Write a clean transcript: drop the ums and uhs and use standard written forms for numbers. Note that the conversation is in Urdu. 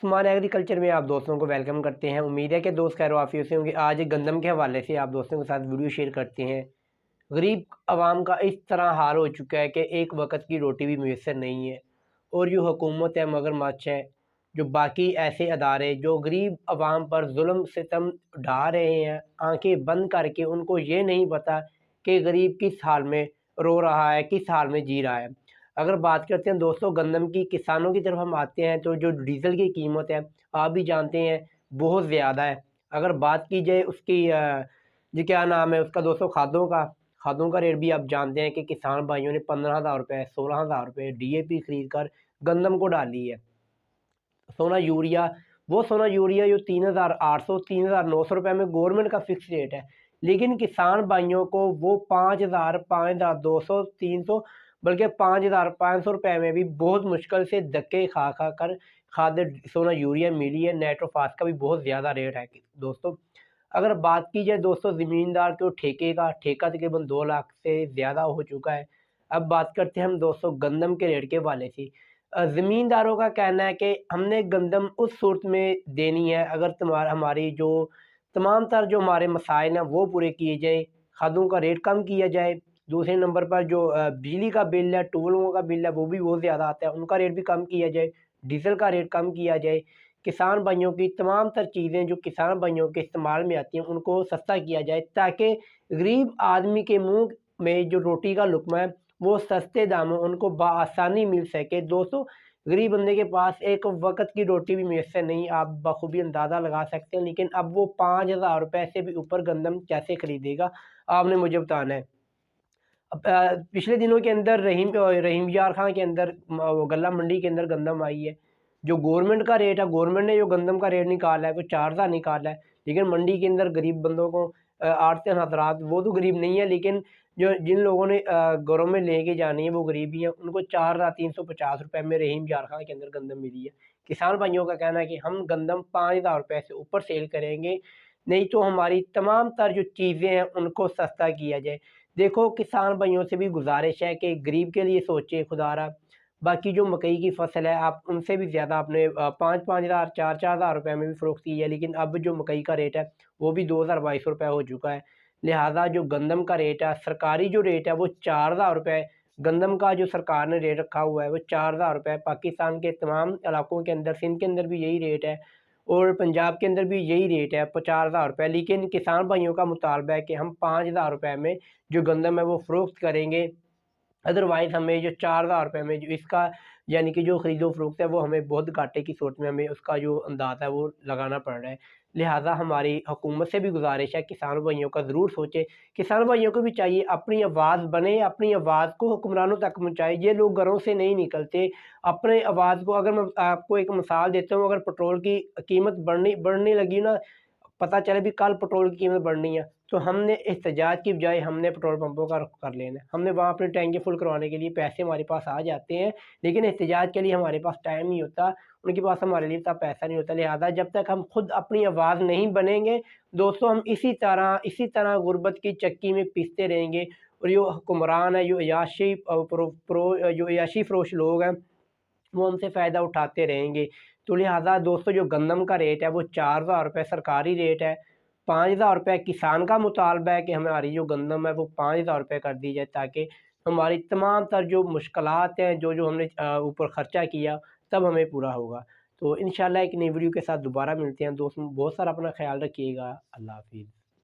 عثمان ایگریکلچر میں آپ دوستوں کو ویلکم کرتے ہیں۔ امید ہے کہ دوست خیر و عافیت سے ہوں گے۔ آج گندم کے حوالے سے آپ دوستوں کے ساتھ ویڈیو شیئر کرتے ہیں۔ غریب عوام کا اس طرح حال ہو چکا ہے کہ ایک وقت کی روٹی بھی میسر نہیں ہے، اور جو حکومت ہے مگر مچھ ہے، جو باقی ایسے ادارے جو غریب عوام پر ظلم ستم ڈھا رہے ہیں آنکھیں بند کر کے، ان کو یہ نہیں پتہ کہ غریب کس حال میں رو رہا ہے، کس حال میں جی رہا ہے۔ اگر بات کرتے ہیں دوستوں گندم کی، کسانوں کی طرف ہم آتے ہیں تو جو ڈیزل کی قیمت ہے آپ بھی جانتے ہیں بہت زیادہ ہے۔ اگر بات کی جائے اس کی جی کیا نام ہے اس کا دوستوں، کھادوں کا ریٹ بھی آپ جانتے ہیں کہ کسان بھائیوں نے 15,000 روپے 16,000 روپے ڈی اے پی خرید کر گندم کو ڈالی ہے۔ سونا یوریا جو 3,800 3,900 روپے میں گورنمنٹ کا فکس ریٹ ہے، لیکن کسان بھائیوں کو وہ 5,000 5,200 300 بلکہ 5,500 روپے میں بھی بہت مشکل سے دھکے کھا کر کھاد سونا یوریا ملی ہے۔ نیٹروفاس کا بھی بہت زیادہ ریٹ ہے دوستوں۔ اگر بات کی جائے دوستوں زمیندار کے ٹھیکہ تقریباً 2 لاکھ سے زیادہ ہو چکا ہے۔ اب بات کرتے ہیں ہم دوستوں گندم کے ریٹ کے حوالے سے۔ زمینداروں کا کہنا ہے کہ ہم نے گندم اس صورت میں دینی ہے اگر ہماری جو تمام تر جو ہمارے مسائل ہیں وہ پورے کیے جائیں، کھادوں کا ریٹ کم کیا جائے، دوسرے نمبر پر جو بجلی کا بل ہے، ٹولوں کا بل ہے، وہ بھی بہت زیادہ آتا ہے، ان کا ریٹ بھی کم کیا جائے، ڈیزل کا ریٹ کم کیا جائے، کسان بھائیوں کی تمام تر چیزیں جو کسان بھائیوں کے استعمال میں آتی ہیں ان کو سستا کیا جائے، تاکہ غریب آدمی کے منہ میں جو روٹی کا لقمہ ہے وہ سستے داموں ان کو بآسانی مل سکے۔ دوستوں غریب بندے کے پاس ایک وقت کی روٹی بھی میسر نہیں، آپ بخوبی اندازہ لگا سکتے ہیں، لیکن اب وہ 5,000 روپے سے بھی اوپر گندم کیسے خریدے گا آپ نے مجھے بتانا ہے۔ پچھلے دنوں کے اندر رحیم یار خان کے اندر غلہ منڈی کے اندر گندم آئی ہے، جو گورنمنٹ کا ریٹ ہے، گورنمنٹ نے جو گندم کا ریٹ نکالا ہے وہ 4,000 نکالا ہے، لیکن منڈی کے اندر غریب بندوں کو آڑھتے حضرات وہ تو غریب نہیں ہے، لیکن جن لوگوں نے گھروں میں لے کے جانی ہے وہ غریب ہی ہیں، ان کو 4,350 روپے میں رحیم یار خان کے اندر گندم ملی ہے۔ کسان بھائیوں کا کہنا ہے کہ ہم گندم 5,000 روپے سے اوپر سیل کریں گے، نہیں تو ہماری تمام تر جو چیزیں ہیں ان کو سستا کیا جائے۔ دیکھو کسان بھائیوں سے بھی گزارش ہے کہ غریب کے لیے سوچیں خدا را۔ باقی جو مکئی کی فصل ہے آپ ان سے بھی زیادہ آپ نے 5,000 4,000 روپے میں بھی فروخت کی ہے، لیکن اب جو مکئی کا ریٹ ہے وہ بھی 2,200 روپے ہو چکا ہے۔ لہٰذا جو گندم کا ریٹ ہے سرکاری جو ریٹ ہے وہ 4,000 روپے، گندم کا جو سرکار نے ریٹ رکھا ہوا ہے وہ 4,000 روپے، پاکستان کے تمام علاقوں کے اندر سندھ کے اندر بھی یہی ریٹ ہے اور پنجاب کے اندر بھی یہی ریٹ ہے 4,000 روپے، لیکن کسان بھائیوں کا مطالبہ ہے کہ ہم 5,000 روپے میں جو گندم ہے وہ فروخت کریں گے، ادروائز ہمیں جو 4,000 روپے میں جو اس کا یعنی کہ جو خرید و فروخت ہے وہ ہمیں بہت گھاٹے کی صورت میں ہمیں اس کا جو انداز ہے وہ لگانا پڑ رہا ہے۔ لہٰذا ہماری حکومت سے بھی گزارش ہے کسان بھائیوں کا ضرور سوچے، کسان بھائیوں کو بھی چاہیے اپنی آواز بنے، اپنی آواز کو حکمرانوں تک پہنچائے۔ یہ لوگ گھروں سے نہیں نکلتے، اپنے آواز کو، اگر میں آپ کو ایک مثال دیتا ہوں، اگر پٹرول کی قیمت بڑھنے لگی نا، پتہ چلے بھی کل پٹرول کی قیمت بڑھنی ہے، تو ہم نے احتجاج کی بجائے ہم نے پٹرول پمپوں کا رخ کر لینا ہے، ہم نے وہاں اپنی ٹینکی فل کروانے کے لیے پیسے ہمارے پاس آ جاتے ہیں، لیکن احتجاج کے لیے ہمارے پاس ٹائم نہیں ہوتا، ان کے پاس ہمارے لیے اتنا پیسہ نہیں ہوتا۔ لہٰذا جب تک ہم خود اپنی آواز نہیں بنیں گے دوستوں، ہم اسی طرح غربت کی چکی میں پیستے رہیں گے، اور جو حکمران ہے، جو عیاشی فروش لوگ ہیں وہ ہم سے فائدہ اٹھاتے رہیں گے۔ تو لہٰذا دوستو جو گندم کا ریٹ ہے وہ 4,000 روپے سرکاری ریٹ ہے، 5,000 روپے کسان کا مطالبہ ہے کہ ہماری جو گندم ہے وہ 5,000 روپے کر دی جائے، تاکہ ہماری تمام تر جو مشکلات ہیں جو ہم نے اوپر خرچہ کیا تب ہمیں پورا ہوگا۔ تو انشاءاللہ ایک نئی ویڈیو کے ساتھ دوبارہ ملتے ہیں دوستوں، بہت سارا اپنا خیال رکھیے گا، اللہ حافظ۔